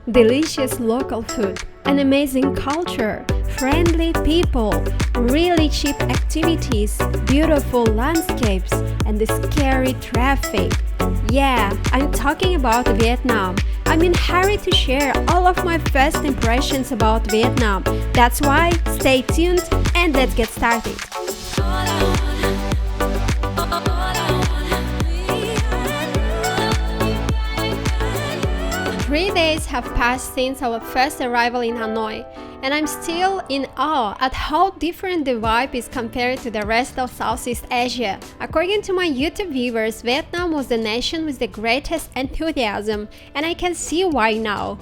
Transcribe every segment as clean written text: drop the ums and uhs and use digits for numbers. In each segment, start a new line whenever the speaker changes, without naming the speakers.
Delicious local food, an amazing culture, friendly people, really cheap activities, beautiful landscapes, and the scary traffic. Yeah, I'm talking about Vietnam. I'm in a hurry to share all of my first impressions about Vietnam. That's why stay tuned and let's get started. 3 days have passed since our first arrival in Hanoi, and I'm still in awe at how different the vibe is compared to the rest of Southeast Asia. According to my YouTube viewers, Vietnam was the nation with the greatest enthusiasm, and I can see why now.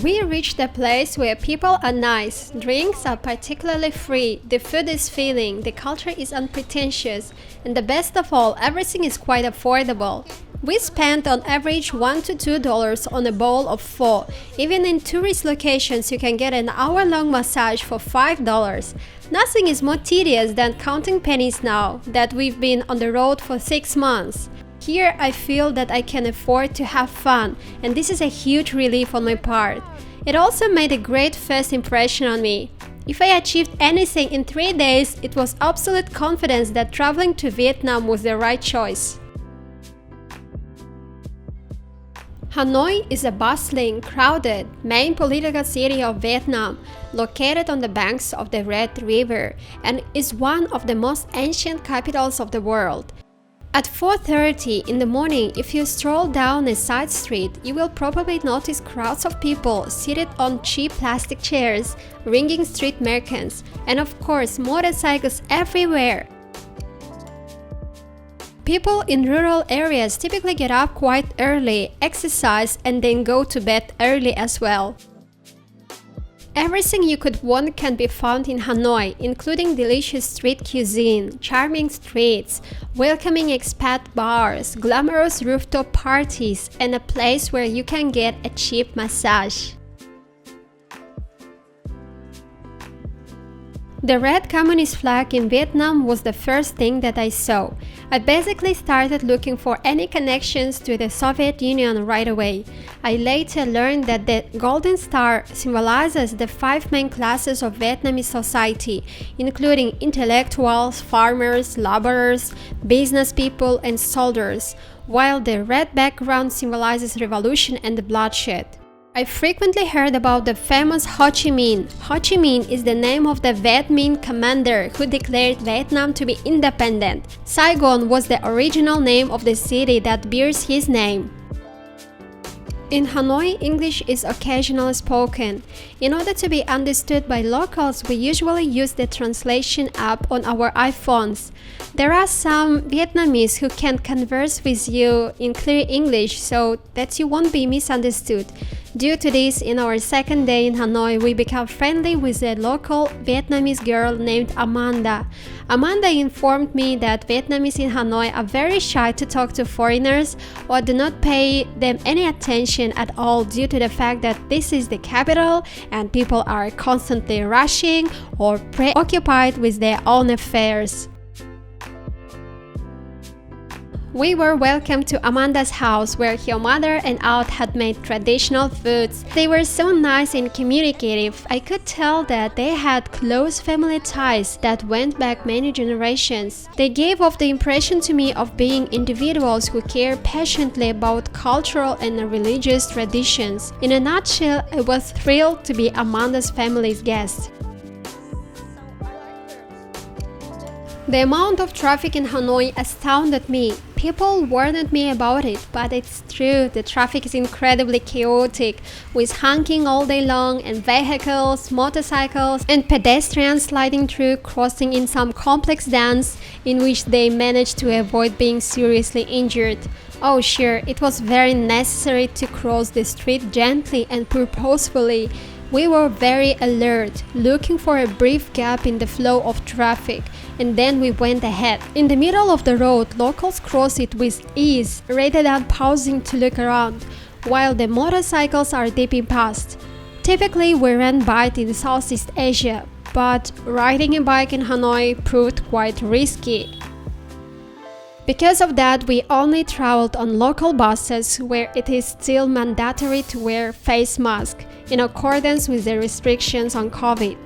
We reached a place where people are nice, drinks are particularly free, the food is filling, the culture is unpretentious, and the best of all, everything is quite affordable. We spent on average $1 to $2 on a bowl of pho. Even in tourist locations, you can get an hour-long massage for $5. Nothing is more tedious than counting pennies now that we've been on the road for 6 months. Here I feel that I can afford to have fun, and this is a huge relief on my part. It also made a great first impression on me. If I achieved anything in 3 days, it was absolute confidence that traveling to Vietnam was the right choice. Hanoi is a bustling, crowded, main political city of Vietnam, located on the banks of the Red River, and is one of the most ancient capitals of the world. At 4:30 in the morning, if you stroll down a side street, you will probably notice crowds of people seated on cheap plastic chairs, ringing street merchants, and of course motorcycles everywhere. People in rural areas typically get up quite early, exercise, and then go to bed early as well. Everything you could want can be found in Hanoi, including delicious street cuisine, charming streets, welcoming expat bars, glamorous rooftop parties, and a place where you can get a cheap massage. The red communist flag in Vietnam was the first thing that I saw. I basically started looking for any connections to the Soviet Union right away. I later learned that the golden star symbolizes the 5 main classes of Vietnamese society, including intellectuals, farmers, laborers, business people, and soldiers, while the red background symbolizes revolution and the bloodshed. I frequently heard about the famous Ho Chi Minh. Ho Chi Minh is the name of the Viet Minh commander who declared Vietnam to be independent. Saigon was the original name of the city that bears his name. In Hanoi, English is occasionally spoken. In order to be understood by locals, we usually use the translation app on our iPhones. There are some Vietnamese who can converse with you in clear English so that you won't be misunderstood. Due to this, in our second day in Hanoi, we became friendly with a local Vietnamese girl named Amanda. Amanda informed me that Vietnamese in Hanoi are very shy to talk to foreigners or do not pay them any attention at all due to the fact that this is the capital and people are constantly rushing or preoccupied with their own affairs. We were welcomed to Amanda's house where her mother and aunt had made traditional foods. They were so nice and communicative. I could tell that they had close family ties that went back many generations. They gave off the impression to me of being individuals who care passionately about cultural and religious traditions. In a nutshell, I was thrilled to be Amanda's family's guest. The amount of traffic in Hanoi astounded me. People warned me about it, but it's true, the traffic is incredibly chaotic, with honking all day long and vehicles, motorcycles, and pedestrians sliding through, crossing in some complex dance in which they managed to avoid being seriously injured. Oh sure, it was very necessary to cross the street gently and purposefully. We were very alert, looking for a brief gap in the flow of traffic, and then we went ahead. In the middle of the road, locals cross it with ease, rather than pausing to look around, while the motorcycles are dipping past. Typically, we ran bike in Southeast Asia, but riding a bike in Hanoi proved quite risky. Because of that, we only traveled on local buses where it is still mandatory to wear face mask in accordance with the restrictions on COVID.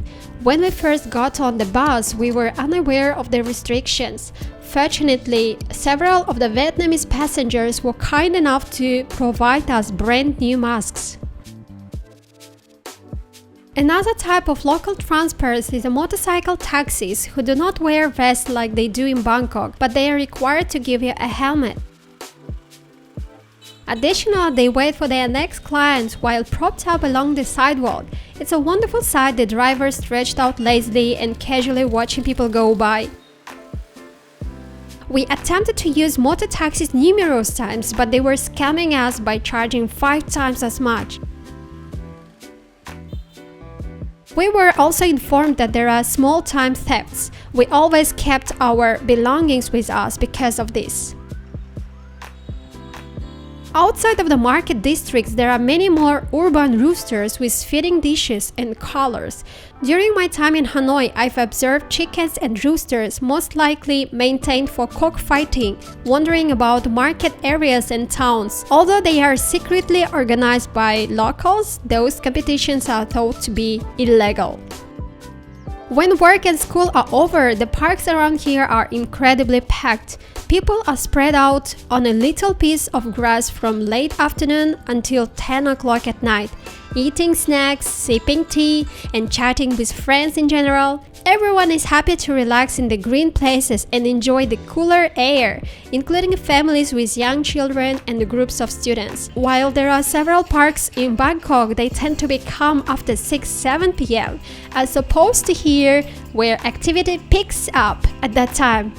When we first got on the bus, we were unaware of the restrictions. Fortunately, several of the Vietnamese passengers were kind enough to provide us brand new masks. Another type of local transport is the motorcycle taxis, who do not wear vests like they do in Bangkok, but they are required to give you a helmet. Additionally, they wait for their next clients while propped up along the sidewalk. It's a wonderful sight, the drivers stretched out lazily and casually watching people go by. We attempted to use motor taxis numerous times, but they were scamming us by charging 5 times as much. We were also informed that there are small-time thefts. We always kept our belongings with us because of this. Outside of the market districts, there are many more urban roosters with feeding dishes and colors. During my time in Hanoi, I've observed chickens and roosters, most likely maintained for cockfighting, wandering about market areas and towns. Although they are secretly organized by locals, those competitions are thought to be illegal. When work and school are over, the parks around here are incredibly packed. People are spread out on a little piece of grass from late afternoon until 10 o'clock at night, eating snacks, sipping tea, and chatting with friends in general. Everyone is happy to relax in the green places and enjoy the cooler air, including families with young children and groups of students. While there are several parks in Bangkok, they tend to be calm after 6-7 p.m., as opposed to here, where activity picks up at that time.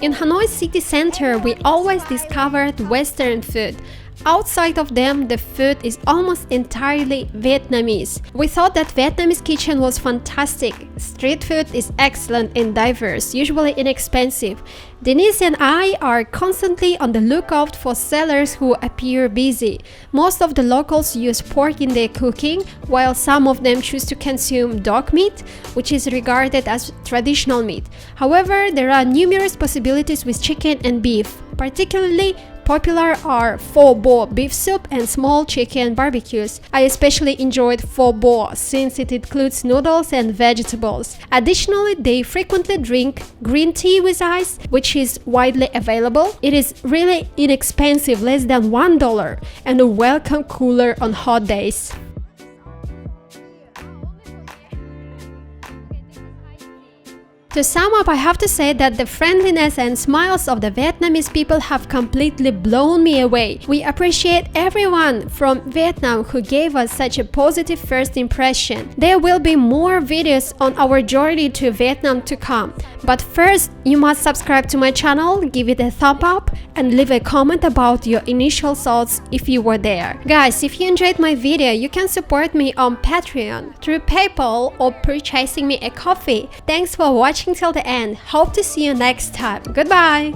In Hanoi city center, we always discovered Western food. Outside of them, the food is almost entirely Vietnamese. We thought that Vietnamese kitchen was fantastic. Street food is excellent and diverse, usually inexpensive. Denise and I are constantly on the lookout for sellers who appear busy. Most of the locals use pork in their cooking, while some of them choose to consume dog meat, which is regarded as traditional meat. However, there are numerous possibilities with chicken and beef. Particularly popular are pho bo beef soup and small chicken barbecues. I especially enjoyed pho bo since it includes noodles and vegetables. Additionally, they frequently drink green tea with ice, which is widely available. It is really inexpensive, less than $1, and a welcome cooler on hot days. To sum up, I have to say that the friendliness and smiles of the Vietnamese people have completely blown me away. We appreciate everyone from Vietnam who gave us such a positive first impression. There will be more videos on our journey to Vietnam to come. But first, you must subscribe to my channel, give it a thumb up, and leave a comment about your initial thoughts if you were there. Guys, if you enjoyed my video, you can support me on Patreon, through PayPal, or purchasing me a coffee. Thanks for watching till the end. Hope to see you next time. Goodbye!